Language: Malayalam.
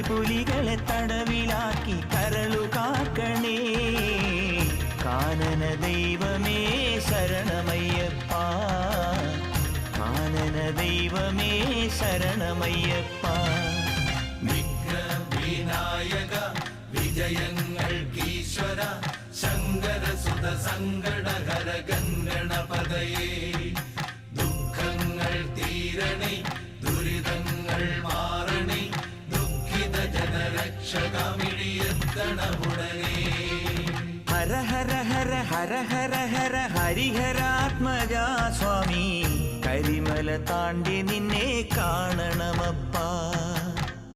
പുലികളെ തടവിലാക്കി കരളു കാക്കണേ. കാനന ദൈവമേ ശരണമയ്യപ്പ, കാനന ദൈവമേ ശരണമയ്യപ്പ. വിഘ്നവിനായക വിജയങ്ങൾക്കീശ്വര ശങ്കരസുത സങ്കടഹര ഗംഗണപതയേ. ദുഃഖങ്ങൾ തീരണേ ദുരിതങ്ങൾ മാറണേ ദുഃഖിത ജനരക്ഷകമിഴിയെത്തണമുടനേ. ഹര ഹര ഹര ഹര ഹര ഹര ഹരിഹരാത്മജാ സ്വാമി, കരിമല താണ്ടി നിന്നെ കാണണമ